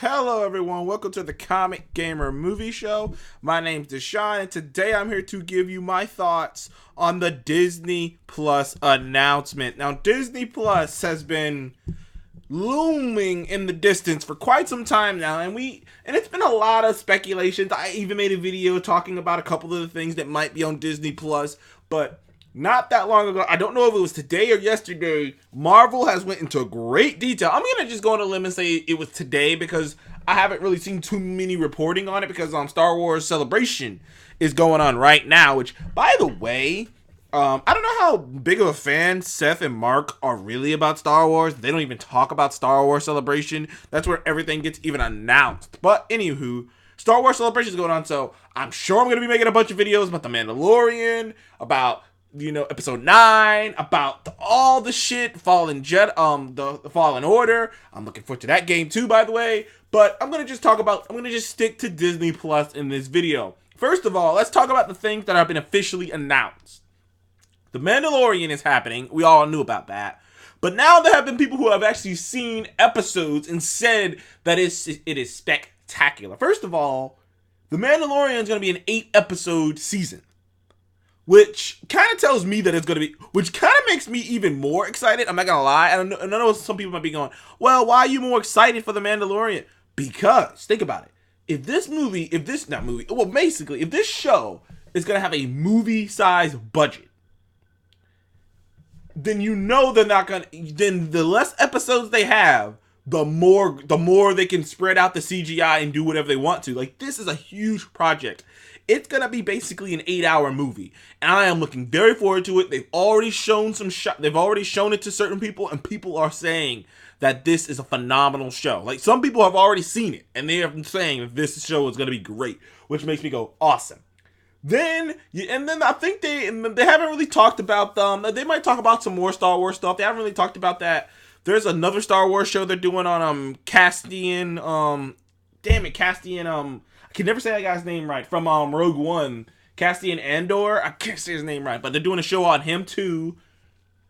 Hello everyone, welcome to the Comic Gamer Movie Show. My name's Deshaun, and today I'm here to give you my thoughts on the Disney Plus announcement. Now, Disney Plus has been looming in the distance for quite some time now, and it's been a lot of speculations. I even made a video talking about a couple of the things that might be on Disney Plus, but not that long ago, I don't know if it was today or yesterday, Marvel has went into great detail. I'm going to just go on a limb and say it was today because I haven't really seen too many reporting on it because Star Wars Celebration is going on right now, which, by the way, I don't know how big of a fan Seth and Mark are really about Star Wars. They don't even talk about Star Wars Celebration. That's where everything gets even announced. But anywho, Star Wars Celebration is going on, so I'm sure I'm going to be making a bunch of videos about The Mandalorian, about episode 9, about all the shit, the Fallen Order. I'm looking forward to that game too, by the way. But I'm gonna just stick to Disney Plus in this video. First of all, let's talk about the things that have been officially announced. The Mandalorian is happening. We all knew about that. But now there have been people who have actually seen episodes and said that it is spectacular. First of all, The Mandalorian is going to be an 8-episode season, which kind of tells me that it's going to be, which kind of makes me even more excited. I'm not going to lie. I know some people might be going, well, why are you more excited for The Mandalorian? Because, think about it. If this show is going to have a movie-sized budget, then they're not going to, then the less episodes they have, the more they can spread out the CGI and do whatever they want to. Like, this is a huge project. It's going to be basically an 8-hour movie, and I am looking very forward to it. They've already shown they've already shown it to certain people, and people are saying that this is a phenomenal show. Like, some people have already seen it, and they are saying that this show is going to be great, which makes me go, awesome. Then I think they haven't really talked about them. They might talk about some more Star Wars stuff. They haven't really talked about that. There's another Star Wars show they're doing on Castian. Castian. I can never say that guy's name right. From Rogue One, Castian Andor. I can't say his name right, but they're doing a show on him too.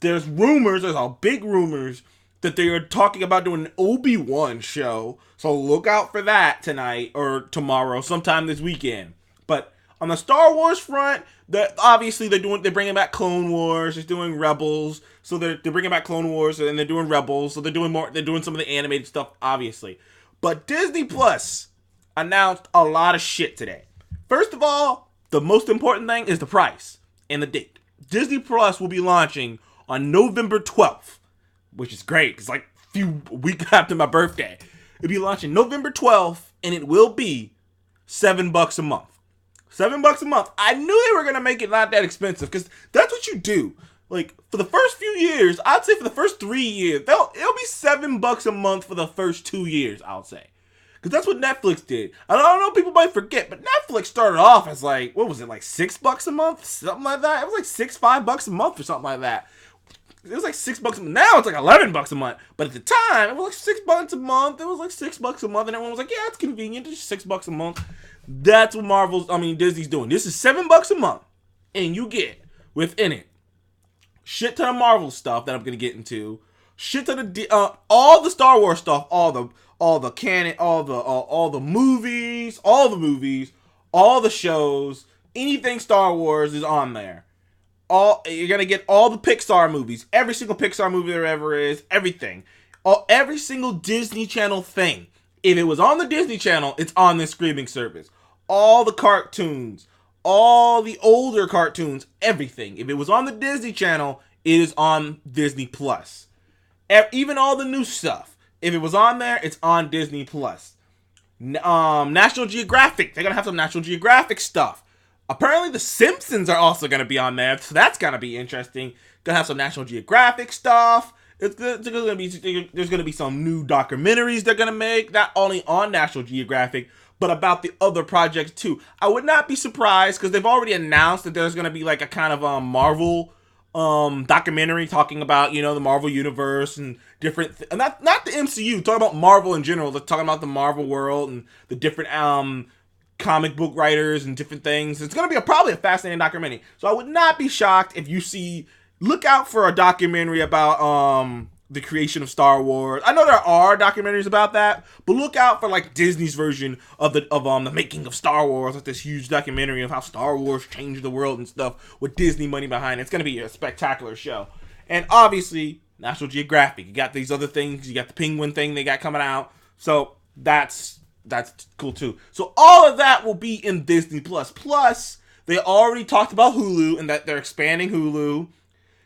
There's big rumors that they are talking about doing an Obi-Wan show. So look out for that tonight or tomorrow, sometime this weekend. But on the Star Wars front, obviously they're bringing back Clone Wars. They're doing Rebels, so they're bringing back Clone Wars, and they're doing Rebels, so they're doing some of the animated stuff, obviously. But Disney Plus announced a lot of shit today. First of all, the most important thing is the price and the date. Disney Plus will be launching on November 12th, which is great. It's like a week after my birthday. It'll be launching November 12th, and it will be $7 a month. $7 a month. I knew they were going to make it not that expensive, because that's what you do. Like, for the first few years, I'd say for the first 3 years, it'll be $7 a month for the first 2 years, I'll say. Because that's what Netflix did. I don't know, people might forget, but Netflix started off as like, what was it, like $6 a month? Something like that? It was like $5 a month or something like that. It was like $6 a month. Now it's like $11 a month. But at the time, it was like $6 a month. It was like $6 a month. And everyone was like, yeah, it's convenient. It's just $6 a month. That's what Disney's doing. This is $7 a month. And you get, within it, shit ton of Marvel stuff that I'm going to get into. Shit ton of, all the Star Wars stuff, all the canon, all the movies, all the shows, anything Star Wars is on there. You're gonna get all the Pixar movies, every single Pixar movie there ever is, everything, every single Disney Channel thing. If it was on the Disney Channel, it's on this streaming service. All the cartoons, all the older cartoons, everything. If it was on the Disney Channel, it is on Disney Plus. Even all the new stuff. If it was on there, it's on Disney Plus. National Geographic. They're going to have some National Geographic stuff. Apparently, The Simpsons are also going to be on there. So that's going to be interesting. Going to have some National Geographic stuff. There's going to be some new documentaries they're going to make. Not only on National Geographic, but about the other projects too. I would not be surprised because they've already announced that there's going to be like a kind of Marvel documentary talking about, the Marvel universe and different not the MCU, talking about Marvel in general. They're talking about the Marvel world and the different comic book writers and different things. It's going to be probably a fascinating documentary. So I would not be shocked if you look out for a documentary about the creation of Star Wars. I know there are documentaries about that, but look out for like Disney's version of the making of Star Wars, like this huge documentary of how Star Wars changed the world and stuff with Disney money behind it. It's gonna be a spectacular show. And obviously, National Geographic. You got these other things. You got the Penguin thing they got coming out. So that's cool too. So all of that will be in Disney Plus. Plus, they already talked about Hulu and that they're expanding Hulu.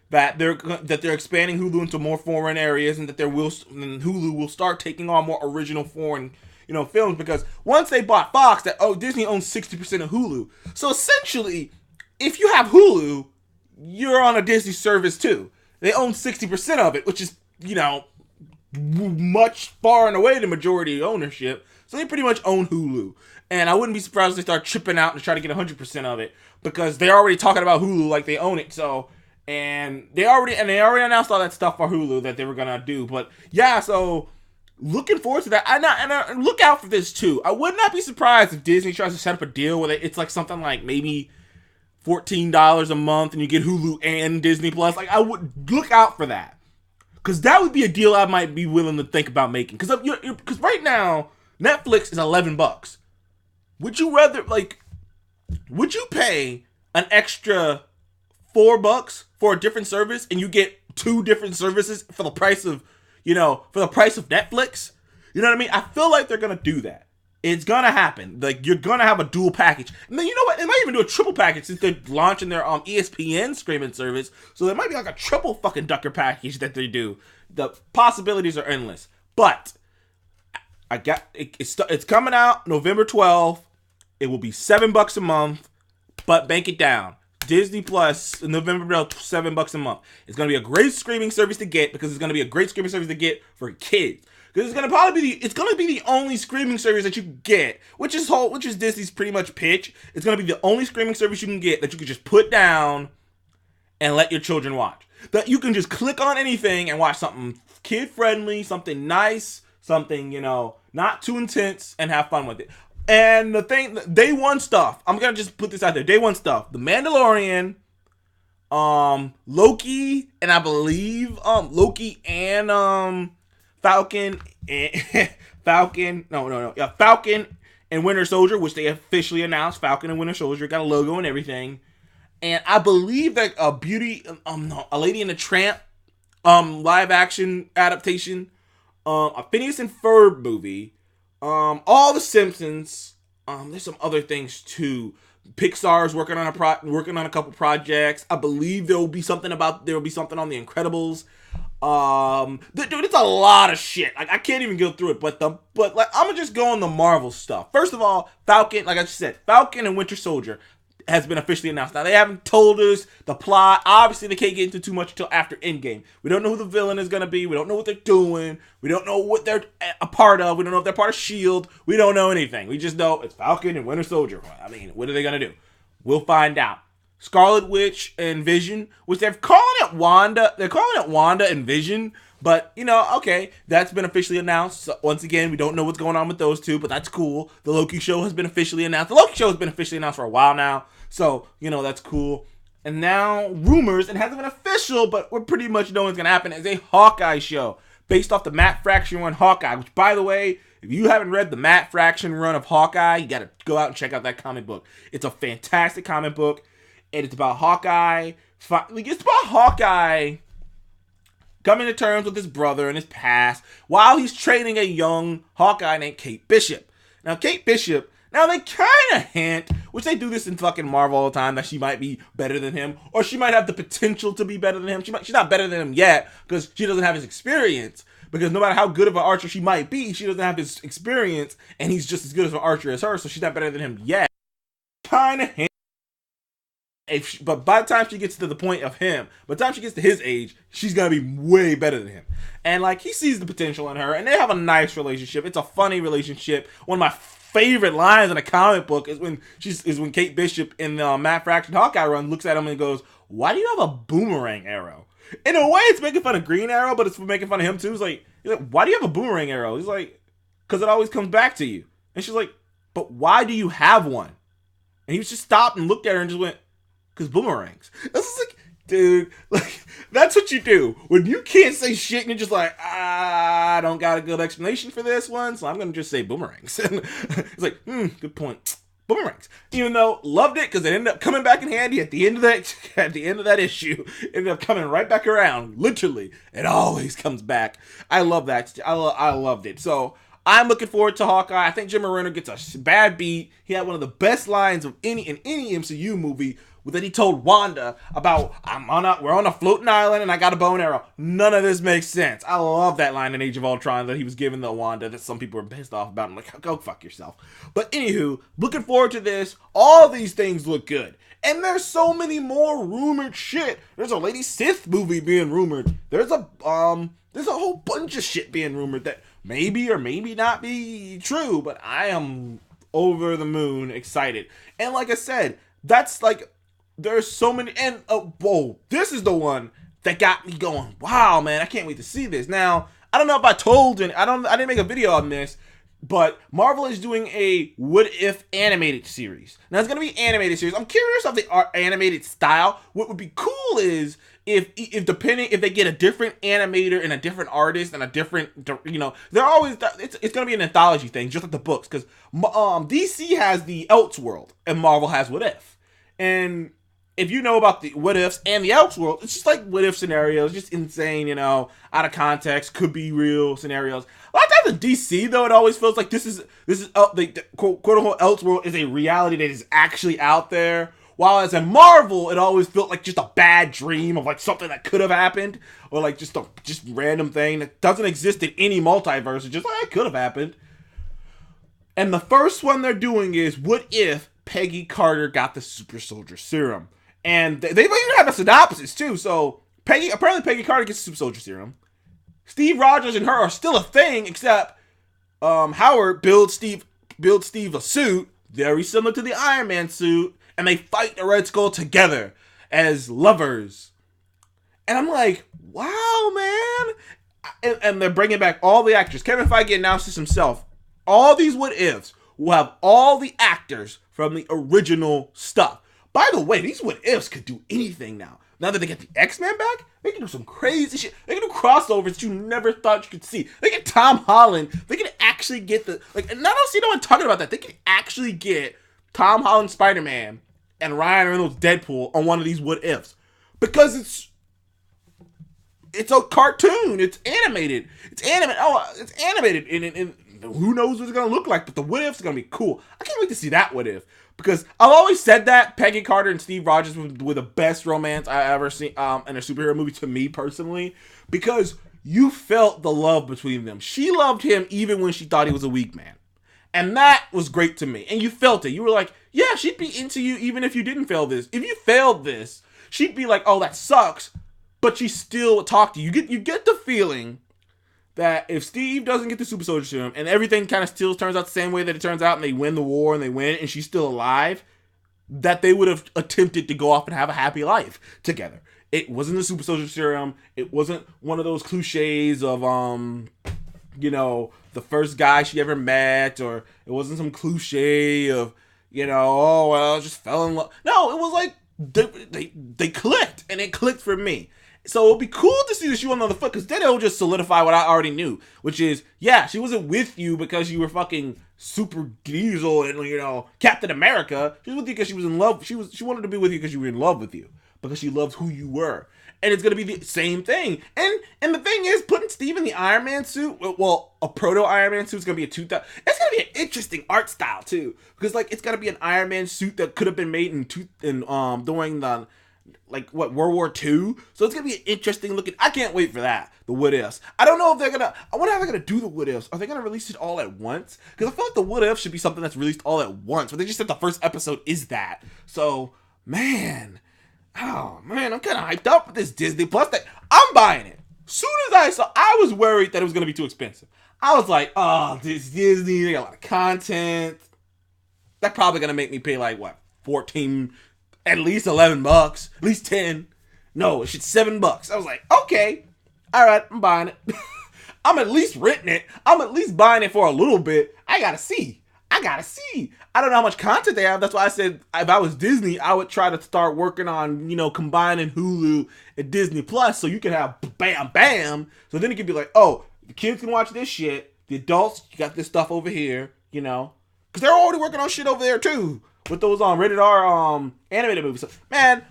That they're expanding Hulu into more foreign areas, and that Hulu will start taking on more original foreign, films, because once they bought Fox, Disney owns 60% of Hulu. So essentially, if you have Hulu, you're on a Disney service too. They own 60% of it, which is, much far and away the majority ownership. So they pretty much own Hulu. And I wouldn't be surprised if they start chipping out and try to get 100% of it, because they're already talking about Hulu like they own it. So, and they already announced all that stuff for Hulu that they were gonna do. But yeah, so looking forward to that. And look out for this too. I would not be surprised if Disney tries to set up a deal where it's like something like maybe $14 a month and you get Hulu and Disney Plus. Like, I would look out for that, because that would be a deal I might be willing to think about making. Because right now Netflix is $11. Would you pay an extra $4 for a different service and you get 2 different services for the price of Netflix? You know what I mean? I feel like they're gonna do that. It's gonna happen. Like, you're gonna have a dual package. And then, you know what? They might even do a triple package, since they're launching their ESPN streaming service. So there might be like a triple fucking ducker package that they do. The possibilities are endless. But I got it's coming out November 12th. It will be $7 a month, but bank it down. Disney Plus, November 12th, $7 a month. It's gonna be a great streaming service to get, because it's gonna be a great streaming service to get for kids. Because it's gonna be the only streaming service that you can get, which is Disney's pretty much pitch. It's gonna be the only streaming service you can get that you can just put down and let your children watch. That you can just click on anything and watch something kid friendly, something nice, something not too intense, and have fun with it. And the thing, day one stuff, I'm gonna just put this out there. Day one stuff: The Mandalorian, Loki, and I believe Loki and Falcon and Winter Soldier, which they officially announced. Falcon and Winter Soldier got a logo and everything, and I believe that A Lady and the Tramp, live action adaptation, a Phineas and Ferb movie, all the Simpsons. There's some other things too. Pixar's working on a couple projects. I believe there will be something on The Incredibles. Dude, it's a lot of shit. Like, I can't even go through it, but I'm gonna just go on the Marvel stuff. First of all, Falcon, like I just said, Falcon and Winter Soldier has been officially announced. Now, they haven't told us the plot. Obviously, they can't get into too much until after Endgame. We don't know who the villain is gonna be. We don't know what they're doing. We don't know what they're a part of. We don't know if they're part of S.H.I.E.L.D. We don't know anything. We just know it's Falcon and Winter Soldier. I mean, what are they gonna do? We'll find out. Scarlet Witch and Vision, which they're calling it Wanda. They're calling it Wanda and Vision, but okay, that's been officially announced. So once again, we don't know what's going on with those two, but that's cool. The Loki show has been officially announced. The Loki show has been officially announced for a while now, so that's cool. And now rumors, it hasn't been official, but we're pretty much knowing what's gonna happen, is a Hawkeye show based off the Matt Fraction run Hawkeye. Which, by the way, if you haven't read the Matt Fraction run of Hawkeye, you gotta go out and check out that comic book. It's a fantastic comic book. And it's about Hawkeye. It's about Hawkeye coming to terms with his brother and his past while he's training a young Hawkeye named Kate Bishop. Now, Kate Bishop, they kind of hint, which they do this in fucking Marvel all the time, that she might be better than him, or she might have the potential to be better than him. She's not better than him yet, because she doesn't have his experience. Because no matter how good of an archer she might be, she doesn't have his experience, and he's just as good of an archer as her, so she's not better than him yet. Kind of hint. But by the time she gets to the point of him, by the time she gets to his age, she's gonna be way better than him. And he sees the potential in her, and they have a nice relationship. It's a funny relationship. One of my favorite lines in a comic book is when Kate Bishop in the Matt Fraction Hawkeye run looks at him and goes, "Why do you have a boomerang arrow?" In a way, it's making fun of Green Arrow, but it's making fun of him too. He's like, "Why do you have a boomerang arrow?" He's like, "Because it always comes back to you." And she's like, "But why do you have one?" And he just stopped and looked at her and just went, "Because boomerangs." This is Dude, like, that's what you do. When you can't say shit and you're just like, I don't got a good explanation for this one, so I'm going to just say boomerangs. And it's like, good point. Boomerangs. Even though, loved it because it ended up coming back in handy at the end of that issue. It ended up coming right back around. Literally. It always comes back. I love that. I loved it. So, I'm looking forward to Hawkeye. I think Jim Renner gets a bad beat. He had one of the best lines of any MCU movie that he told Wanda about, we're on a floating island and I got a bow and arrow. None of this makes sense. I love that line in Age of Ultron that he was giving to Wanda that some people were pissed off about. I'm like, go fuck yourself. But anywho, looking forward to this. All these things look good. And there's so many more rumored shit. There's a Lady Sith movie being rumored. There's a whole bunch of shit being rumored that maybe or maybe not be true, but I am over the moon excited. And like I said, that's like, there's so many, and whoa, this is the one that got me going. Wow, man, I can't wait to see this. Now, I don't know if I told you, I didn't make a video on this, but Marvel is doing a What If animated series. Now, it's gonna be animated series. I'm curious of the animated style. What would be cool is if they get a different animator and a different artist and a different, they're always, it's gonna be an anthology thing, just like the books, because DC has the Elseworld and Marvel has What If. And if you know about the What Ifs and the Elseworld, it's just like What If scenarios, just insane, out of context, could be real scenarios. A lot of times in DC, though, it always feels like this is the quote unquote Elseworld is a reality that is actually out there. While as in Marvel, it always felt like just a bad dream of like something that could have happened, or like just random thing that doesn't exist in any multiverse. It's just like it could have happened. And the first one they're doing is what if Peggy Carter got the super soldier serum. And they even have a synopsis too. So apparently Peggy Carter gets the super soldier serum. Steve Rogers and her are still a thing, except Howard builds Steve a suit very similar to the Iron Man suit, and they fight the Red Skull together as lovers. And I'm like, wow, man. And they're bringing back all the actors. Kevin Feige announced this himself. All these what ifs will have all the actors from the original stuff. By the way, these what ifs could do anything now. Now that they get the X-Men back, they can do some crazy shit. They can do crossovers that you never thought you could see. They get Tom Holland. They can actually get and I don't see no one talking about that. They can actually get Tom Holland Spider-Man and Ryan Reynolds Deadpool on one of these what ifs. Because it's a cartoon. It's animated. It's animated. And who knows what it's going to look like, but the what ifs are going to be cool. I can't wait to see that what if. Because I've always said that Peggy Carter and Steve Rogers were the best romance I ever seen in a superhero movie to me personally. Because you felt the love between them. She loved him even when she thought he was a weak man. And that was great to me. And you felt it. You were like, yeah, she'd be into you even if you didn't fail this. If you failed this, she'd be like, oh, that sucks. But she still would talk to you. You get the feeling that if Steve doesn't get the super soldier serum and everything kind of still turns out the same way that it turns out and they win the war and they win and she's still alive, that they would have attempted to go off and have a happy life together. It wasn't the super soldier serum. It wasn't one of those cliches of, the first guy she ever met, or it wasn't some cliche of, oh, well, I just fell in love. No, it was like they clicked, and it clicked for me. So it'll be cool to see the shoe on the other foot, because then it'll just solidify what I already knew, which is, yeah, she wasn't with you because you were fucking Super Diesel and, Captain America. She was with you because she was in love. She wanted to be with you because you were in love with you, because she loved who you were. And it's going to be the same thing. And the thing is, putting Steve in the Iron Man suit, well, a proto-Iron Man suit is going to be it's going to be an interesting art style, too. Because, it's going to be an Iron Man suit that could have been made during the, World War II. So it's going to be an interesting looking. I can't wait for that. The what ifs. I don't know if they're going to, I wonder how they're going to do the what ifs. Are they going to release it all at once? Because I feel like the what if should be something that's released all at once. But they just said the first episode is that. So, man. Oh, man, I'm kind of hyped up with this Disney Plus thing. I'm buying it. Soon as I was worried that it was going to be too expensive. I was like, oh, this Disney, they got a lot of content. That's probably going to make me pay 14, at least $11, at least 10. No, it should $7. I was like, okay, all right, I'm buying it. I'm at least renting it. I'm at least buying it for a little bit. I got to see. I gotta see. I don't know how much content they have. That's why I said if I was Disney, I would try to start working on, combining Hulu and Disney Plus so you can have bam, bam. So then it could be like, oh, the kids can watch this shit. The adults, you got this stuff over here, Because they're already working on shit over there too. With those rated R animated movies. So, man,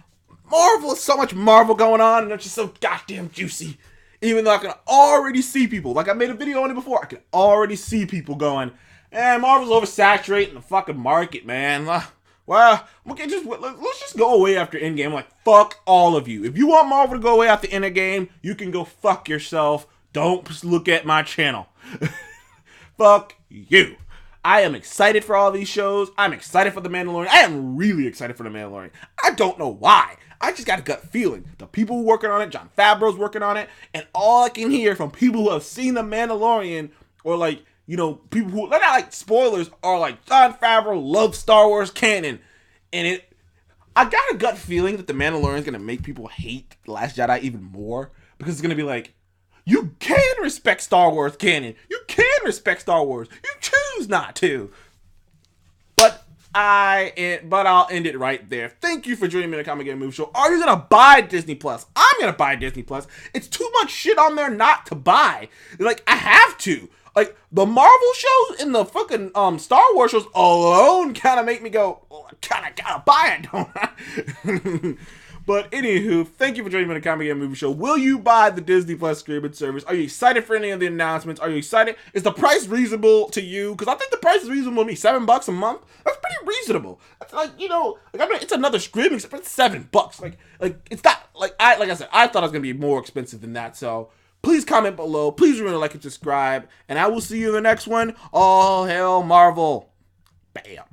Marvel, so much Marvel going on, and it's just so goddamn juicy. Even though I can already see people, like I made a video on it before, I can already see people going, Marvel's oversaturating the fucking market, man. Well, let's just go away after Endgame. Like, fuck all of you. If you want Marvel to go away after Endgame, you can go fuck yourself. Don't look at my channel. Fuck you. I am excited for all these shows. I'm excited for The Mandalorian. I am really excited for The Mandalorian. I don't know why. I just got a gut feeling. The people who are working on it, Jon Favreau's working on it, and all I can hear from people who have seen The Mandalorian, or people who, they're not like spoilers, are like, Jon Favreau loves Star Wars canon. And I got a gut feeling that The Mandalorian is going to make people hate The Last Jedi even more, because it's going to be like, you can respect Star Wars canon. You can respect Star Wars. You choose not to. But I'll end it right there. Thank you for joining me in the Comic Game Movie Show. Are you gonna buy Disney Plus? I'm gonna buy Disney Plus. It's too much shit on there not to buy. Like, I have to. Like, the Marvel shows and the fucking Star Wars shows alone kind of make me go, oh, I kind of gotta buy it, don't I? But anywho, thank you for joining me on the Comic Game Movie Show. Will you buy the Disney Plus streaming service? Are you excited for any of the announcements? Are you excited? Is the price reasonable to you? Because I think the price is reasonable to me. $7 a month? That's pretty reasonable. That's like, it's another streaming service, but it's $7. Like it's not, like I said, I thought it was going to be more expensive than that. So please comment below. Please remember to like and subscribe. And I will see you in the next one. All hail Marvel. Bam.